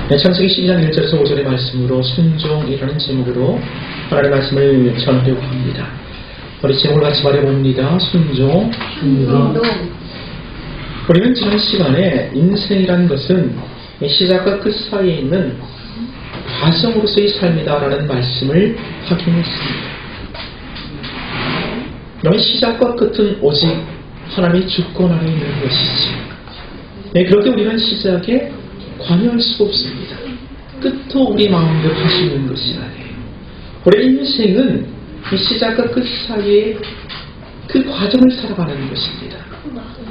네, 창세기 12장 1절에서 5절의 말씀으로 순종이라는 제목으로 하나님의 말씀을 전하려고 합니다. 우리 제목을 같이 말해봅니다. 순종. 우리는 지난 시간에 인생이라는 것은 시작과 끝 사이에 있는 과정으로서의 삶이다라는 말씀을 확인했습니다. 너의 시작과 끝은 오직 하나님의 주권 안에 있는 것이지. 네, 그렇게 우리는 시작에 관여할 수가 없습니다. 끝도 우리 마음대로 할 수 있는 것이 아니에요. 우리의 인생은 이 시작과 끝 사이에 그 과정을 살아가는 것입니다.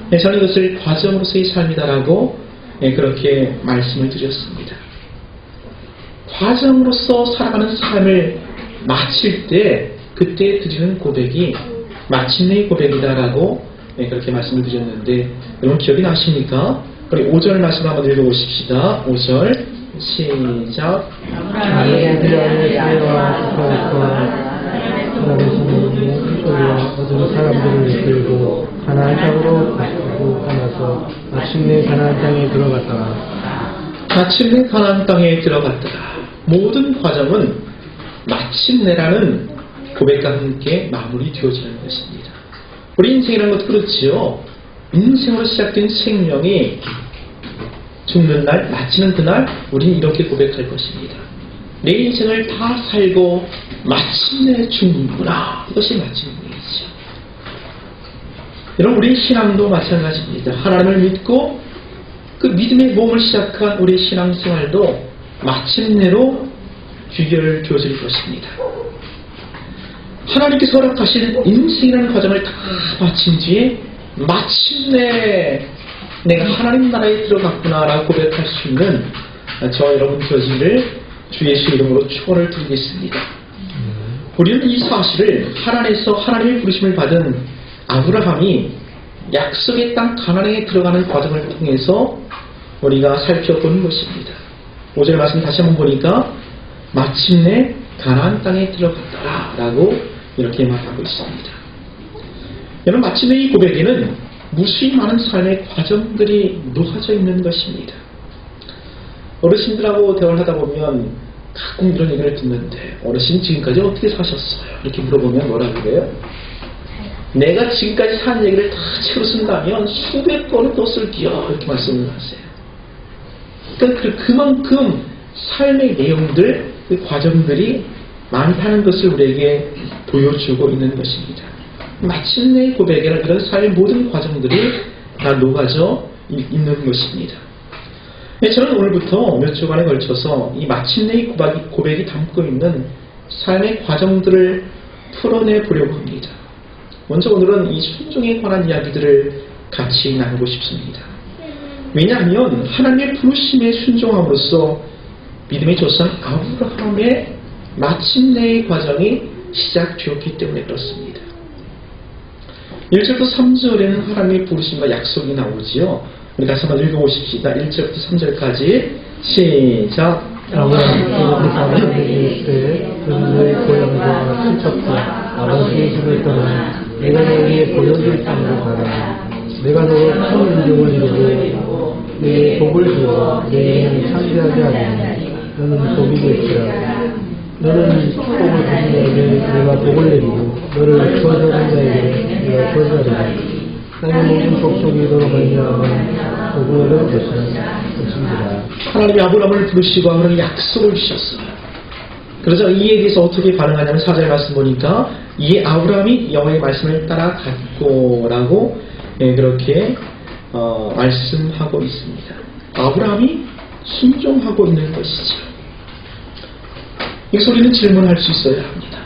네, 저는 이것을 과정으로서의 삶이다라고 그렇게 말씀을 드렸습니다. 과정으로서 살아가는 삶을 마칠 때 그때 드리는 고백이 마침내의 고백이다라고 그렇게 말씀을 드렸는데 여러분 기억이 나십니까? 우리 5절 말씀 한번 읽어보십시다. 5절 시작. 어떤 사람들을 이끌고 가나안 땅으로 가고 가면서 마침내 가나안 땅에 들어갔더라. 마침내 가나안 땅에 들어갔더라. 모든 과정은 마침내라는 고백과 함께 마무리되어지는 것입니다. 우리 인생이라는 것도 그렇지요. 인생으로 시작된 생명이 죽는 날, 마치는 그날 우리는 이렇게 고백할 것입니다. 내 인생을 다 살고 마침내 죽는구나. 이것이 마침내이죠. 여러분 우리 신앙도 마찬가지입니다. 하나님을 믿고 그 믿음의 모험을 시작한 우리 신앙생활도 마침내로 귀결되어질 것입니다. 하나님께서 허락하신 인생이라는 과정을 다 마친 뒤에 마침내 내가 하나님 나라에 들어갔구나라고 고백할 수 있는 저와 여러분 되어지기를 주 예수 이름으로 축원을 드리겠습니다. 우리는 이 사실을 하나님에서 하나님의 부르심을 받은 아브라함이 약속의 땅 가나안에 들어가는 과정을 통해서 우리가 살펴보는 것입니다. 5절 말씀 다시 한번 보니까 마침내 가나안 땅에 들어갔다라고 이렇게 말하고 있습니다. 여러분 마침내 이 고백에는 무수히 많은 삶의 과정들이 녹아져 있는 것입니다. 어르신들하고 대화를 하다 보면 가끔 이런 얘기를 듣는데 어르신 지금까지 어떻게 사셨어요? 이렇게 물어보면 뭐라 그래요? 내가 지금까지 산 얘기를 다 책으로 쓴다면 수백 권은 또 쓸게요. 이렇게 말씀을 하세요. 그러니까 그만큼 삶의 내용들, 그 과정들이 많다는 것을 우리에게 보여주고 있는 것입니다. 마침내 고백에는 그런 삶의 모든 과정들이 다 녹아져 있는 것입니다. 저는 오늘부터 몇 주간에 걸쳐서 이 마침내의 고백이 담고 있는 삶의 과정들을 풀어내 보려고 합니다. 먼저 오늘은 이 순종에 관한 이야기들을 같이 나누고 싶습니다. 왜냐하면 하나님의 부르심에 순종함으로써 믿음의 조상 아브라함의 마침내의 과정이 시작되었기 때문에 그렇습니다. 1절부터 3절에는 하나님의 부르심과 약속이 나오지요. 우리 다시 한번 읽어보십시다. 1절부터 3절까지 시작. 아브라함이 그의 고향과 친척과 아버지의 집을 떠나 내가 너희에 보여줄 땅으로 가라. 내가 너를 큰 인종을 이루고 내 복을 주어 내 이름을 창대하게 하리니 너는 복이 될지라. 너는 복을 받는 자에게 내가 복을 내리고 너를 저주하는 자에게 내가 저주하리니 땅의 모든 족속이 너로 말미암아 복을 얻을 것이니라. 하나님이 아브라함을 부르시고 아브라함에게 약속을 주셨어요. 그래서 이에 대해서 어떻게 반응하냐면 4절 말씀 보니까 이에 아브라함이 여호와의 말씀을 따라갔고라고 그렇게 말씀하고 있습니다. 아브라함이 순종하고 있는 것이죠. 여기서 우리는 질문할 수 있어야 합니다.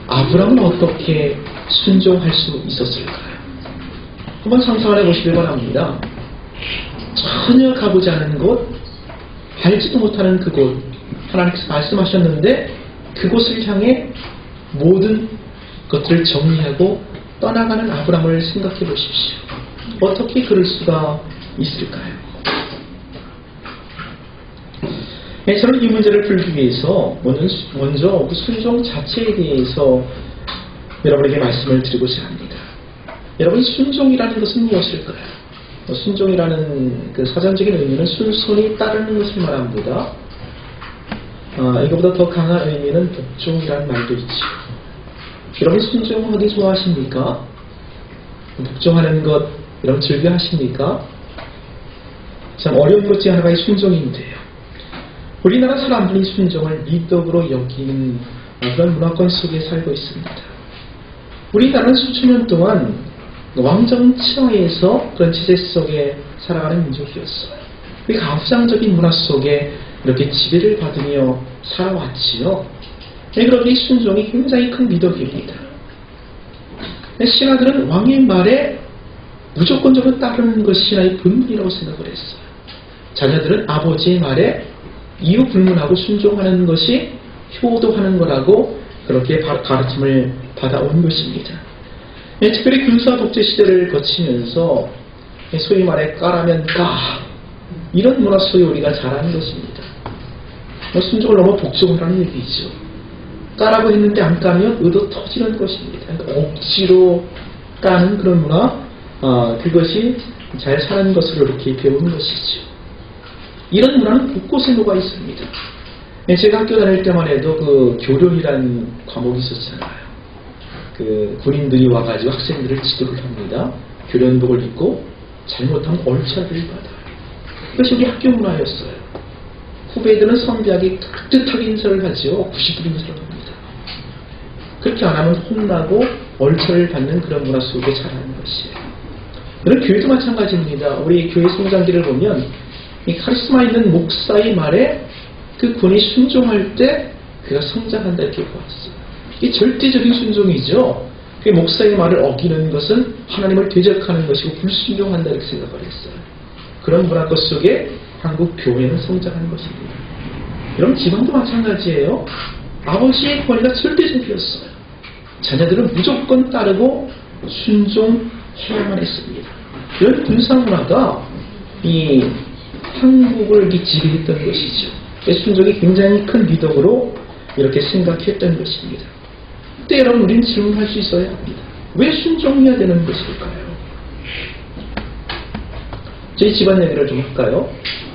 아브라함은 어떻게 순종할 수 있었을까요? 한번 상상을 해보시길 바랍니다. 전혀 가보지 않은 곳, 알지도 못하는 그곳, 하나님께서 말씀하셨는데 그곳을 향해 모든 것들을 정리하고 떠나가는 아브라함을 생각해 보십시오. 어떻게 그럴 수가 있을까요? 저는 이 문제를 풀기 위해서 먼저 그 순종 자체에 대해서 여러분에게 말씀을 드리고자 합니다. 여러분 순종이라는 것은 무엇일까요? 순종이라는 그 사전적인 의미는 순순히 따르는 것을 말함보다 이거보다 더 강한 의미는 복종이라는 말도 있죠. 여러분 순종하기 좋아하십니까? 복종하는 것 여러분 즐겨 하십니까? 참 어려운 것 중 하나가 이 순종인데요. 우리나라 사람들이 순종을 미덕으로 여기는 그런 문화권 속에 살고 있습니다. 우리나라는 수천 년 동안 왕정치하에서 그런 체제 속에 살아가는 민족이었어요. 그 가부장적인 문화 속에 이렇게 지배를 받으며 살아왔지요. 그러니 순종이 굉장히 큰 미덕입니다. 신하들은 왕의 말에 무조건적으로 따르는 것이 신하의 본분이라고 생각을 했어요. 자녀들은 아버지의 말에 이유 불문하고 순종하는 것이 효도하는 거라고 그렇게 가르침을 받아온 것입니다. 특별히 군사 독재 시대를 거치면서 소위 말해 까라면 까 이런 문화 속에 우리가 자라는 것입니다. 순종을 넘어 복종을 하는 얘기죠. 까라고 했는데 안 까면 의도 터지는 것입니다. 그러니까 억지로 까는 그런 문화, 그것이 잘 사는 것으로 이렇게 배우는 것이죠. 이런 문화는 곳곳에 녹아 있습니다. 제가 학교 다닐 때만 해도 그 교련이라는 과목이 있었잖아요. 그 군인들이 와가지고 학생들을 지도를 합니다. 교련복을 입고 잘못하면 얼차를 받아요. 그것이 우리 학교 문화였어요. 후배들은 선비하게 따뜻하게 인사를 하죠. 90분 인사를 합니다. 그렇게 안 하면 혼나고 얼차를 받는 그런 문화 속에 자라는 것이에요. 이런 교회도 마찬가지입니다. 우리 교회 성장기를 보면 이 카리스마 있는 목사의 말에 그 군이 순종할 때 그가 성장한다 이렇게 보았어요. 이 절대적인 순종이죠. 그 목사의 말을 어기는 것은 하나님을 대적하는 것이고 불순종한다 이렇게 생각을 했어요. 그런 문화권 속에 한국 교회는 성장하는 것입니다. 여러분 지방도 마찬가지예요. 아버지의 권위가 절대적이었어요. 자녀들은 무조건 따르고 순종해야만 했습니다. 이런 군사문화가 이 한국을 지배했던 것이죠. 순종이 굉장히 큰 미덕으로 이렇게 생각했던 것입니다. 그때 여러분 우리는 질문할 수 있어야 합니다. 왜 순종해야 되는 것일까요? 저희 집안 얘기를 좀 할까요?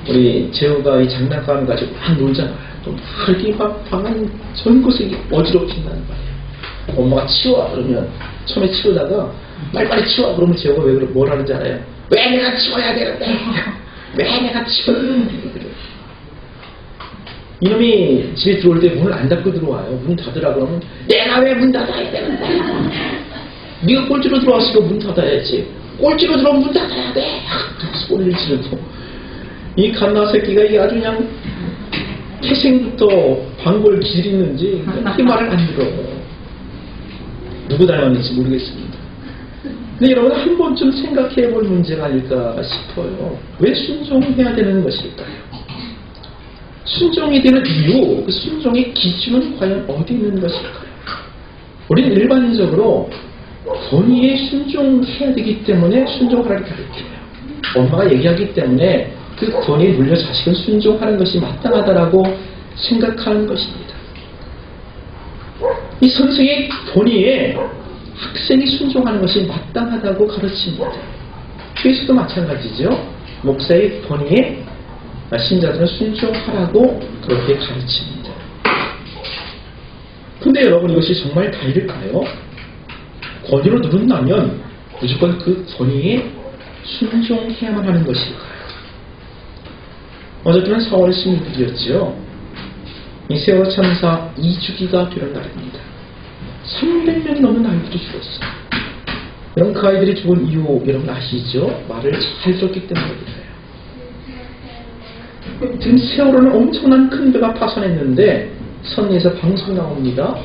우리 재우가 이 장난감 가지고 막 놀잖아요. 또 막 이렇게 막 방안 전 곳에 어지럽힌다는 말이에요. 엄마가 치워 그러면 처음에 치우다가 빨리빨리 치워 그러면 재우가 왜 뭘 하는지 알아요? 왜 내가 치워야 되는데? 왜 내가 치워야 되는데? 이놈이 집에 들어올 때 문을 안 닫고 들어와요. 문 닫으라 그러면 내가 왜 문 닫아야 되는데? 네가 꼴찌로 들어왔으니까 문 닫아야지. 꼴찌로 들어오면 문 닫아야 돼. 소리를 지르고 이 갓나 새끼가 이게 아주 그냥 태생부터 방골 기질있는지 그렇게 말을 안 들어요. 누구 닮았는지 모르겠습니다. 근데 여러분 한 번쯤 생각해 볼 문제가 아닐까 싶어요. 왜 순종해야 되는 것일까요? 순종이 되는 이유, 그 순종의 기준은 과연 어디 있는 것일까요? 우리는 일반적으로 권위에 순종해야 되기 때문에 순종하라고 가르쳐요. 엄마가 얘기하기 때문에 그 권위에 물려 자식은 순종하는 것이 마땅하다라고 생각하는 것입니다. 이 선생의 권위에 학생이 순종하는 것이 마땅하다고 가르칩니다. 교회에서도 마찬가지죠. 목사의 권위에 신자들은 순종하라고 그렇게 가르칩니다. 근데 여러분 이것이 정말 다일까요? 권위로 누른다면 무조건 그 권위에 순종해야만 하는 것일까요? 어저께는 4월 16일이었죠. 이 세월호 참사 2주기가 되는 날입니다. 300명이 넘는 아이들이 죽었어요. 여러분 그 아이들이 죽은 이유 여러분 아시죠? 말을 잘 들었기 때문입니다. 지금 세월호는 엄청난 큰 배가 파손했는데 선에서 방송 나옵니다.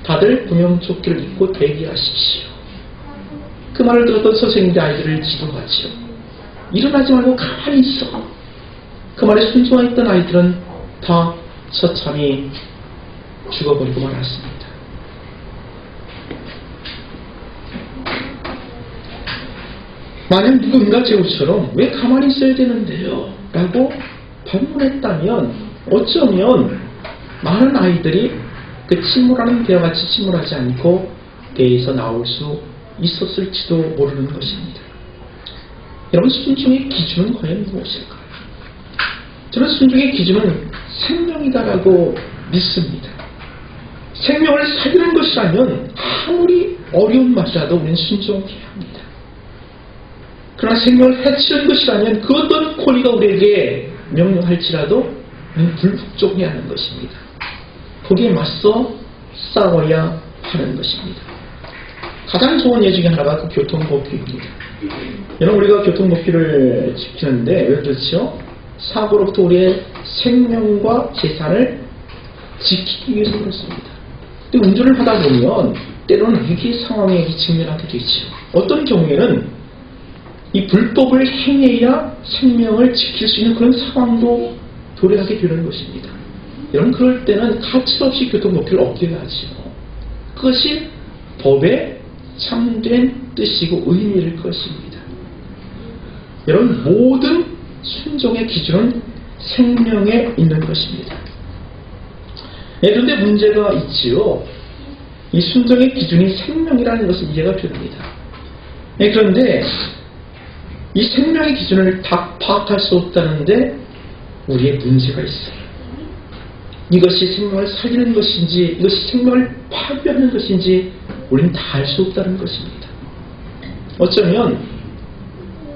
다들 구명조끼를 입고 대기하십시오. 그 말을 들었던 선생님들 아이들을 지도하죠. 일어나지 말고 가만히 있어. 그 말에 순종했던 아이들은 다 처참히 죽어버리고 말았습니다. 만약 누군가 제우처럼 왜 가만히 있어야 되는데요? 라고 반문했다면 어쩌면 많은 아이들이 그 침몰하는 배와 같이 침몰하지 않고 배에서 나올 수 있었을지도 모르는 것입니다. 여러분 순종의 기준은 과연 무엇일까요? 저는 순종의 기준은 생명이다라고 믿습니다. 생명을 살리는 것이라면 아무리 어려운 말이라도 우리는 순종해야 합니다. 그러나 생명을 해치는 것이라면 그 어떤 권위가 우리에게 명령할지라도 우리는 불복종해야 하는 것입니다. 거기에 맞서 싸워야 하는 것입니다. 가장 좋은 예 중에 하나가 그 교통법규입니다. 여러분, 우리가 교통법규를 지키는데 왜 그렇죠? 사고로부터 우리의 생명과 재산을 지키기 위해서 그렇습니다. 근데 운전을 하다 보면 때로는 위기 상황에 직면하게 되죠. 어떤 경우에는 이 불법을 행해야 생명을 지킬 수 있는 그런 상황도 도래하게 되는 것입니다. 여러분, 그럴 때는 가차없이 교통법규를 어겨야죠. 그것이 법의 참된 뜻이고 의미일 것입니다. 여러분, 모든 순종의 기준은 생명에 있는 것입니다. 그런데 문제가 있지요. 이 순종의 기준이 생명이라는 것은 이해가 됩니다. 그런데 이 생명의 기준을 다 파악할 수 없다는데 우리의 문제가 있어요. 이것이 생명을 살리는 것인지 이것이 생명을 파괴하는 것인지 우리는 다 알 수 없다는 것입니다. 어쩌면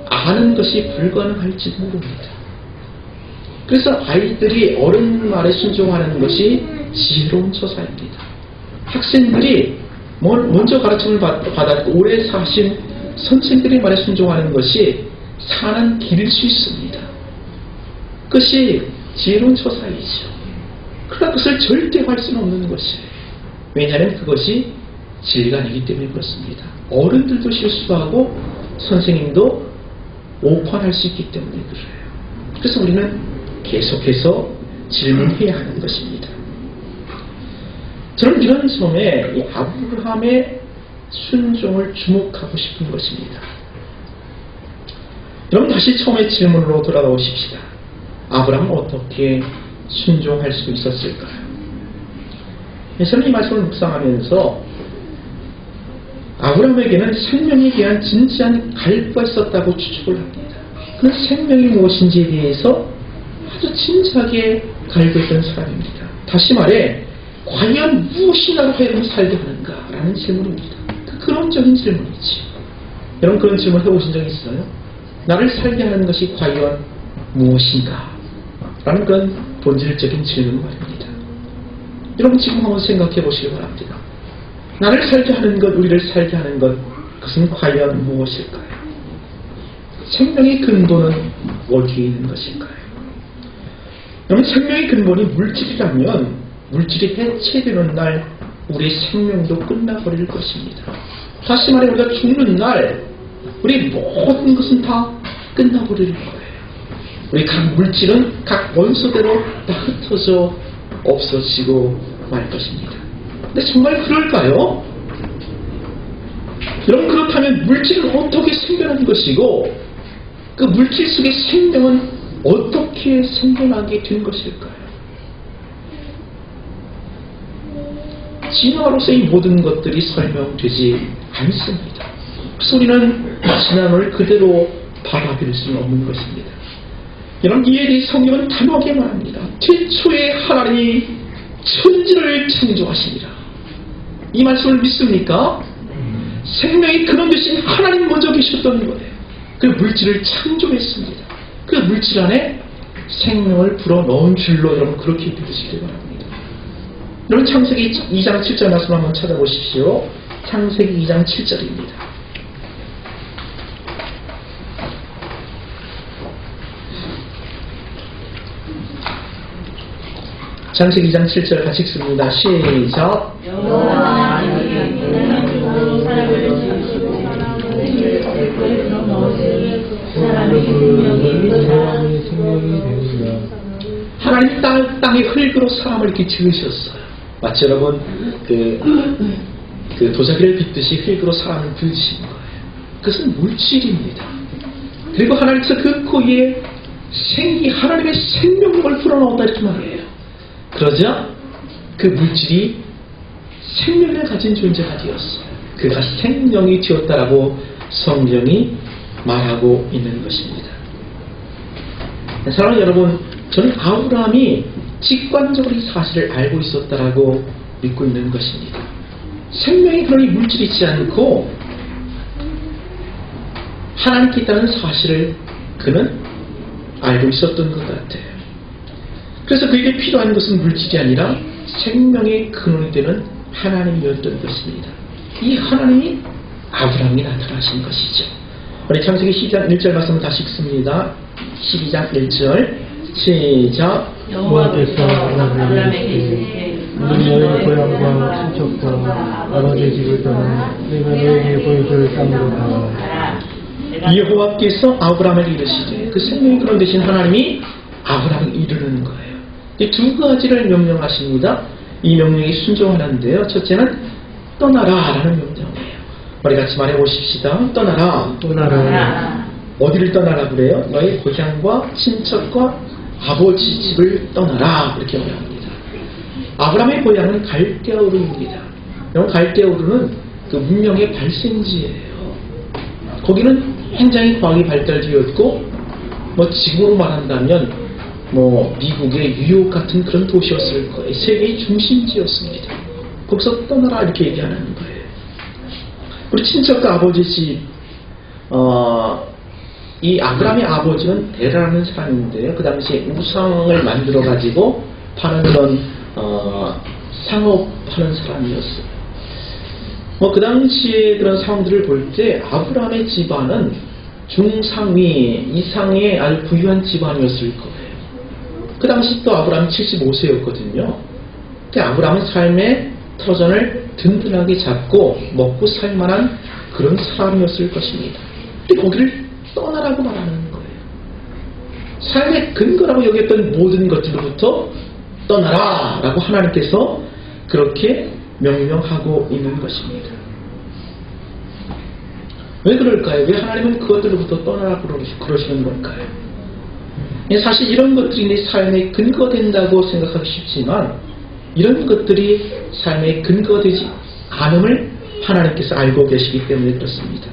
아는 것이 불가능할지도 모릅니다. 그래서 아이들이 어른 말에 순종하는 것이 지혜로운 처사입니다. 학생들이 먼저 가르침을 받았고 오래 사신 선생들의 말에 순종하는 것이 사는 길일 수 있습니다. 그것이 지혜로운 처사이죠. 그러나 그것을 절대 할 수는 없는 것이에요. 왜냐하면 그것이 진리가 아니기 때문에 그렇습니다. 어른들도 실수하고 선생님도 오판할 수 있기 때문에 그래요. 그래서 우리는 계속해서 질문해야 하는 것입니다. 저는 이런 점에 이 아브라함의 순종을 주목하고 싶은 것입니다. 여러분, 다시 처음의 질문으로 돌아오십시다. 아브라함은 어떻게 순종할 수 있었을까요? 저는 이 말씀을 묵상하면서 아브라함에게는 생명에 대한 진지한 갈구가 있었다고 추측을 합니다. 그 생명이 무엇인지에 대해서 아주 진지하게 갈구했던 사람입니다. 다시 말해 과연 무엇이 나로 하여금 살게 하는가라는 질문입니다. 근원적인 질문이지. 여러분, 그런 질문 해보신 적 있어요? 나를 살게 하는 것이 과연 무엇인가? 라는 그런 본질적인 질문 말입니다. 여러분, 지금 한번 생각해 보시기 바랍니다. 나를 살게 하는 것, 우리를 살게 하는 것, 그것은 과연 무엇일까요? 생명의 근본은 어디에 있는 것일까요? 여러분, 생명의 근본이 물질이라면 물질이 해체되는 날 우리의 생명도 끝나버릴 것입니다. 다시 말해 우리가 죽는 날 우리 모든 것은 다 끝나버릴 거예요. 우리 각 물질은 각 원소대로 다 흩어져 없어지고 말 것입니다. 근데 정말 그럴까요? 여러분, 그렇다면 물질은 어떻게 생겨난 것이고 그 물질 속의 생명은 어떻게 생겨나게 된 것일까요? 진화로서의 모든 것들이 설명되지 않습니다. 그래서 우리는 진화론을 그대로 받아들일 수는 없는 것입니다. 여러분, 이에 대해 성경은 단호하게 말합니다. 최초에 하나님이 천지를 창조하시니라. 이 말씀을 믿습니까? 생명의 근원 되신 하나님 먼저 계셨던 거예요. 그 물질을 창조했습니다. 그 물질 안에 생명을 불어넣은 줄로 여러분 그렇게 믿으시기 바랍니다. 여러분, 창세기 2장 7절 말씀 한번 찾아보십시오. 창세기 2장 7절입니다. 창세기 2장 7절 같이 읽습니다. 시작. 여호와 하나님께서는 사람을 지으시고 그를 넣으시니 사람이 생명이 되니라. 하나님 땅의 흙으로 사람을 이렇게 지으셨어요. 마치 여러분 그 도자기를 빚듯이 흙으로 사람을 빚으신 거예요. 그것은 물질입니다. 그리고 하나님께서 그 코에 하나님의 생명력을 불어넣었다 이렇게 말해요. 그러자 그 물질이 생명을 가진 존재가 되었어요. 그가 생명이 되었다라고 성경이 말하고 있는 것입니다. 사랑하는 여러분, 저는 아브라함이 직관적으로 이 사실을 알고 있었다라고 믿고 있는 것입니다. 생명이 그러니 물질이지 않고 하나님께 있다는 사실을 그는 알고 있었던 것 같아요. 그래서 그에게 필요한 것은 물질이 아니라 생명의 근원이 되는 하나님이었던 것입니다. 이 하나님이 아브라함이 나타나신 것이죠. 우리 창세기 12장 1절 말씀을 다시 읽습니다. 12장 1절 시작. 여호와께서 아브라함에게 이르시되 너희 고향과 친척과 아버지의 집을 떠나 내가 너희에게 보여줄 땅으로 가라. 여호와께서 아브라함에게 이르시되 그 생명의 근원 되신 하나님이 아브라함을 이르는 거예요. 이 두 가지를 명령하십니다. 이 명령이 순종하는데요. 첫째는 떠나라라는 명령이에요. 우리 같이 말해보십시다. 떠나라. 떠나라. 어디를 떠나라 그래요? 너희 고향과 친척과 아버지 집을 떠나라 이렇게 말합니다. 아브라함의 고향은 갈대아우르입니다. 여러분 갈대아우르는 그 문명의 발생지예요. 거기는 굉장히 과학이 발달되었고 지금으로 말한다면 미국의 뉴욕 같은 그런 도시였을 거예요. 세계의 중심지였습니다. 거기서 떠나라 이렇게 얘기하는 거예요. 우리 친척과 아버지 집, 이 아브라함의 아버지는 데라라는 사람인데요. 그 당시에 우상을 만들어 가지고 파는 그런 상업하는 사람이었어요. 그 당시에 그런 상황들을 볼 때 아브라함의 집안은 중상위 이상의 아주 부유한 집안이었을 거예요. 그 당시 또 아브라함이 75세였거든요. 아브라함은 삶의 터전을 든든하게 잡고 먹고 살만한 그런 사람이었을 것입니다. 거기를 떠나라고 말하는 거예요. 삶의 근거라고 여겼던 모든 것들로부터 떠나라 라고 하나님께서 그렇게 명령하고 있는 것입니다. 왜 그럴까요? 왜 하나님은 그것들로부터 떠나라 그러시는 걸까요? 사실 이런 것들이 내 삶의 근거가 된다고 생각하기 쉽지만 이런 것들이 삶의 근거가 되지 않음을 하나님께서 알고 계시기 때문에 그렇습니다.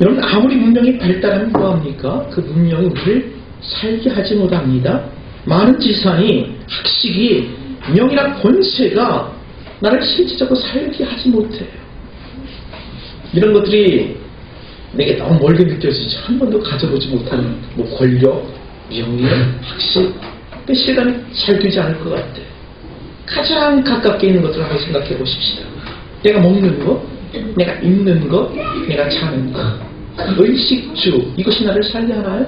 여러분 아무리 문명이 발달하면 뭐합니까? 그 문명이 우리를 살게 하지 못합니다. 많은 지산이 학식이 명이나 권세가 나를 실질적으로 살게 하지 못해요. 이런 것들이 내게 너무 멀게 느껴지죠. 한 번도 가져보지 못하는 권력, 명예, 학식, 실감이 잘 되지 않을 것 같아요. 가장 가깝게 있는 것들을 한번 생각해 보십시다. 내가 먹는 것, 내가 입는 것, 내가 자는 것, 의식주, 이것이 나를 살게 하나요?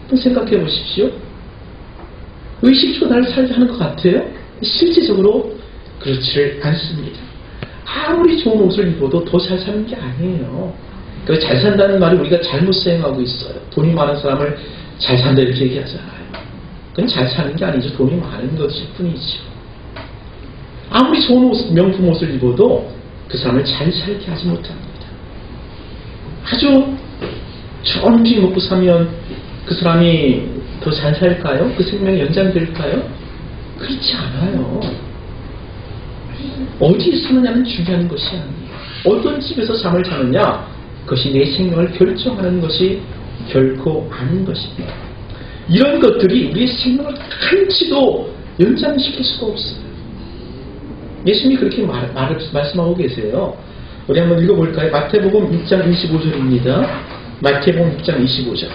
한번 생각해 보십시오. 의식주가 나를 살게 하는 것 같아요? 실질적으로 그렇지를 않습니다. 아무리 좋은 옷을 입어도 더 잘 사는 게 아니에요. 그래서 잘 산다는 말을 우리가 잘못 사용하고 있어요. 돈이 많은 사람을 잘 산다 이렇게 얘기하잖아요. 그건 잘 사는 게 아니죠. 돈이 많은 것일 뿐이죠. 아무리 좋은 옷, 명품 옷을 입어도 그 사람을 잘 살게 하지 못합니다. 아주 좋은 음식 먹고 사면 그 사람이 더 잘 살까요? 그 생명이 연장될까요? 그렇지 않아요. 어디에 사느냐는 중요한 것이 아니에요. 어떤 집에서 잠을 자느냐, 그것이 내 생명을 결정하는 것이 결코 아닌 것입니다. 이런 것들이 우리의 생명을 한치도 연장시킬 수가 없어요. 예수님이 그렇게 말씀하고 계세요. 우리 한번 읽어볼까요? 마태복음 6장 25절입니다. 마태복음 6장 25절.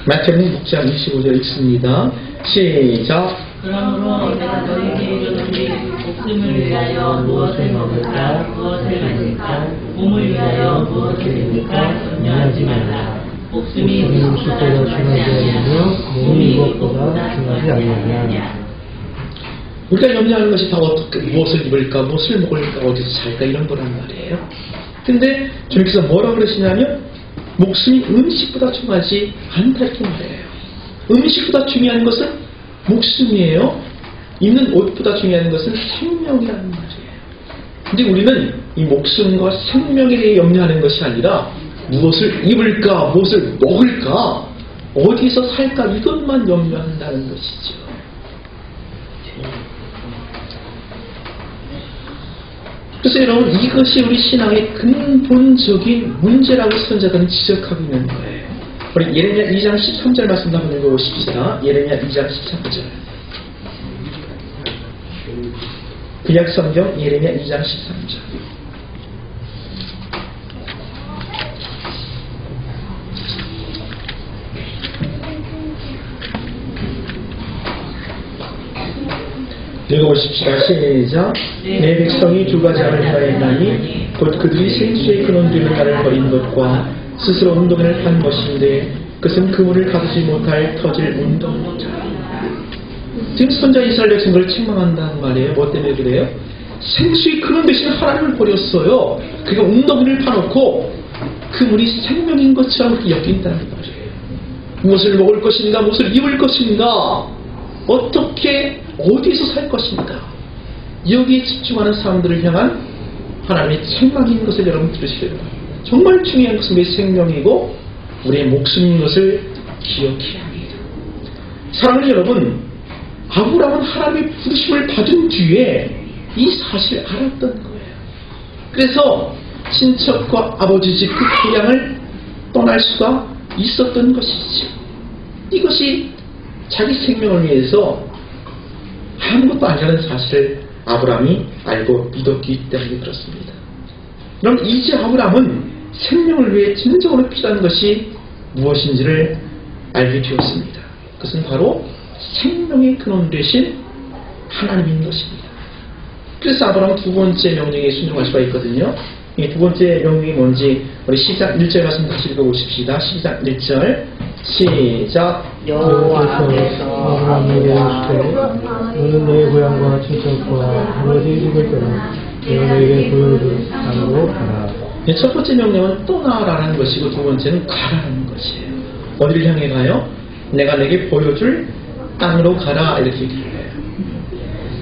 마태복음 6장 25절 읽습니다. 시작. 그러므로 내가 너희에게 이르노니 목숨을 위하여 무엇을 먹을까 무엇을 마실까 몸을 위하여 무엇을 입을까 염려하지 말라. 목숨이 무엇보다 중요하지 아니하며 몸이 무엇보다 중요하지 아니하냐. 우리가 염려하는 것이 다 어떻게 무엇을 입을까 무엇을 먹을까 어디서 살까 이런 거란 말이에요. 근데 주님께서 뭐라 그러시냐면 목숨이 음식보다 중요하지 않다 이렇게 말해요. 음식보다 중요한 것은 목숨이에요. 입는 옷보다 중요한 것은 생명이라는 말이에요. 근데 우리는 이 목숨과 생명에 대해 염려하는 것이 아니라 무엇을 입을까, 무엇을 먹을까, 어디서 살까 이것만 염려한다는 것이죠. 그래서 여러분, 이것이 우리 신앙의 근본적인 문제라고 선자들은 지적하고 있는 거예요. 우리 예레미야 2장 13절 말씀 한번 읽어보십시다. 예레미야 2장 13절. 구약 성경 예레미야 2장 13절. 읽어보십시다. 시작. 내 백성이 두 가지 알을 하였나니 곧 그들이 생수의 근원되는 날을 버린 것과 스스로 운동을 한 것인데 그것은 그물을 가두지 못할 터질 운동이다. 지금 선자 이스라엘 백성들을 책망한다는 말이에요. 뭐 때문에 그래요? 생수의 근원 대신 하나님을 버렸어요. 그러니까 운동을 파놓고 그물이 생명인 것처럼 여긴다는 말이에요. 무엇을 먹을 것인가, 무엇을 입을 것인가, 어떻게 어디서 살 것인가, 여기에 집중하는 사람들을 향한 하나님의 책망인 것을 여러분 들으시기 바랍니다. 정말 중요한 것은 우리의 생명이고 우리의 목숨인 것을 기억해야 합니다. 사랑하는 여러분, 아브라함은 하나님의 부르심을 받은 뒤에 이 사실을 알았던 거예요. 그래서 친척과 아버지 집 그 고향을 떠날 수가 있었던 것이죠. 이것이 자기 생명을 위해서 아무것도 아니라는 사실을 아브라함이 알고 믿었기 때문에 그렇습니다. 그럼 이제 아브라함은 생명을 위해 진정으로 필요한 것이 무엇인지를 알게 되었습니다. 그것은 바로 생명의 근원 되신 하나님인 것입니다. 그래서 아브라함은 두 번째 명령에 순종할 수가 있거든요. 이 두 번째 명령이 뭔지 우리 10장 1절 말씀 다시 읽어보십시다. 10장 1절 시작. 여호와께서 아브라함에게 이르시되 너는 너의 고향과 친척과 아버지의 집을 떠나 내가 너에게 보여줄 땅으로 가라. 첫 번째 명령은 떠나라는 것이고 두 번째는 가라는 것이에요. 어디를 향해 가요? 내가 내게 보여줄 땅으로 가라, 이렇게 얘기해요.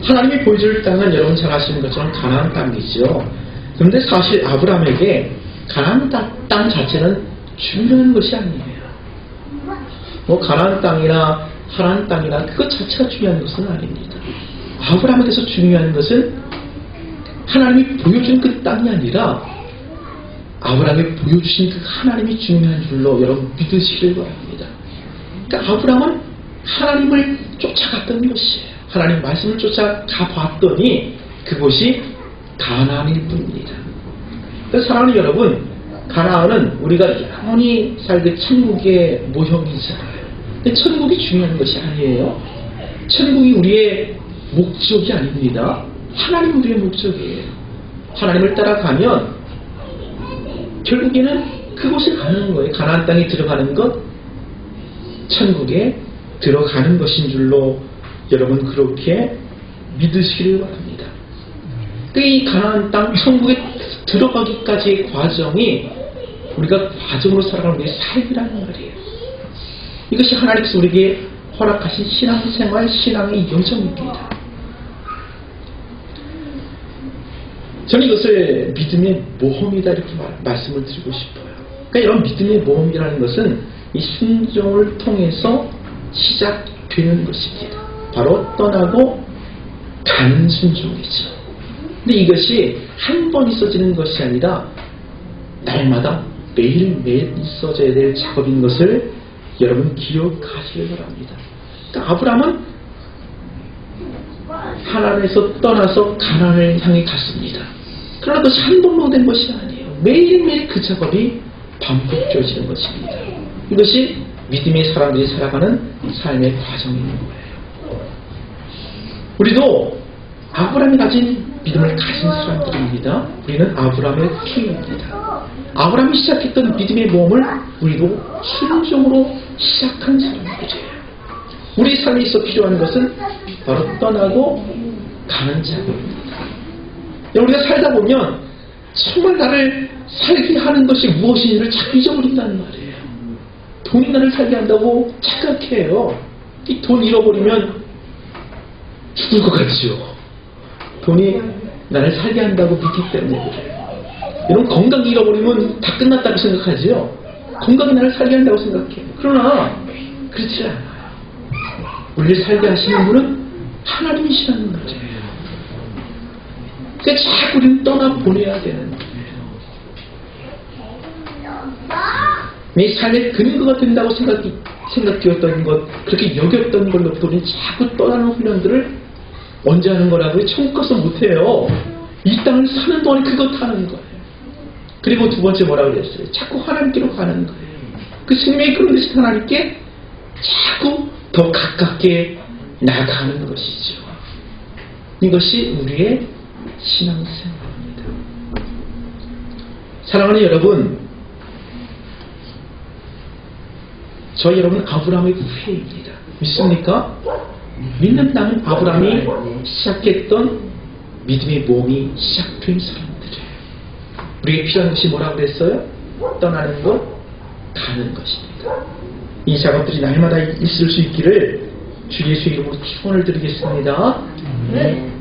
하나님이 보여줄 땅은 여러분 잘 아시는 것처럼 가나안 땅이죠. 그런데 사실 아브라함에게 가나안 땅 자체는 중요한 것이 아니에요. 뭐 가나안 땅이나 하란 땅이나 그것 자체가 중요한 것은 아닙니다. 아브라함에게서 중요한 것은 하나님이 보여준 그 땅이 아니라 아브라함이 보여주신 그 하나님이 중요한 줄로 여러분 믿으시길 바랍니다. 그러니까 아브라함은 하나님을 쫓아갔던 것이에요. 하나님 말씀을 쫓아가 봤더니 그곳이 가나안일 뿐입니다. 그래서 사랑하는 여러분, 가나안은 우리가 영원히 살게 천국의 모형이잖아요. 근데 천국이 중요한 것이 아니에요. 천국이 우리의 목적이 아닙니다. 하나님이 우리의 목적이에요. 하나님을 따라가면 결국에는 그곳에 가는 거예요. 가나안 땅에 들어가는 것, 천국에 들어가는 것인 줄로 여러분 그렇게 믿으시기를 바랍니다. 이 가나안 땅 천국에 들어가기까지의 과정이 우리가 과정으로 살아가는 우리의 삶이라는 말이에요. 이것이 하나님께서 우리에게 허락하신 신앙생활, 신앙의 여정입니다. 저는 이것을 믿음의 모험이다 이렇게 말씀을 드리고 싶어요. 그러니까 이런 믿음의 모험이라는 것은 이 순종을 통해서 시작되는 것입니다. 바로 떠나고 가는 순종이죠. 근데 이것이 한 번 있어지는 것이 아니라 날마다 매일매일 있어져야 될 작업인 것을 여러분 기억하시길 바랍니다. 그러니까 아브라함은 하나님에서 떠나서 가나안을 향해 갔습니다. 그러나 그것이 한 번로 된 것이 아니에요. 매일매일 그 작업이 반복되어지는 것입니다. 이것이 믿음의 사람들이 살아가는 삶의 과정인 거예요. 우리도 아브라함이 가진 믿음을 가진 사람들입니다. 우리는 아브라함의 후예입니다. 아브라함이 시작했던 믿음의 모험을 우리도 순종으로 시작한 사람들이에요. 우리 삶에 있어 필요한 것은 바로 떠나고 가는 작업입니다. 우리가 살다 보면 정말 나를 살게 하는 것이 무엇인지를 자꾸 잊어버린다는 말이에요. 돈이 나를 살게 한다고 착각해요. 이 돈 잃어버리면 죽을 것 같죠. 돈이 나를 살게 한다고 믿기 때문에 그래요. 여러분 건강 잃어버리면 다 끝났다고 생각하지요. 건강이 나를 살게 한다고 생각해요. 그러나 그렇지 않아요. 우리를 살게 하시는 분은 하나님이시라는 거예요. 그러니까 자꾸 우리는 떠나보내야 되는 거예요. 내 삶의 근거가 된다고 생각되었던 것, 그렇게 여겼던 걸로부터 우리는 자꾸 떠나는 훈련들을 언제 하는 거라고요? 천국 가서 못해요. 이 땅을 사는 동안에 그것 하는 거예요. 그리고 두 번째 뭐라고 그랬어요? 자꾸 하나님께로 가는 거예요. 그 생명이 그런 것이 하나님께 자꾸 더 가깝게 나가는 것이죠. 이것이 우리의 신앙생활입니다. 사랑하는 여러분, 저희 여러분 아브라함의 후예입니다. 믿습니까? 믿는다면 아브라함이 시작했던 믿음의 모험이 시작된 사람들이에요. 우리에게 필요한 것이 뭐라고 그랬어요? 떠나는 것, 가는 것입니다. 이 작업들이 날마다 있을 수 있기를 주 예수의 이름으로 축원을 드리겠습니다. 네.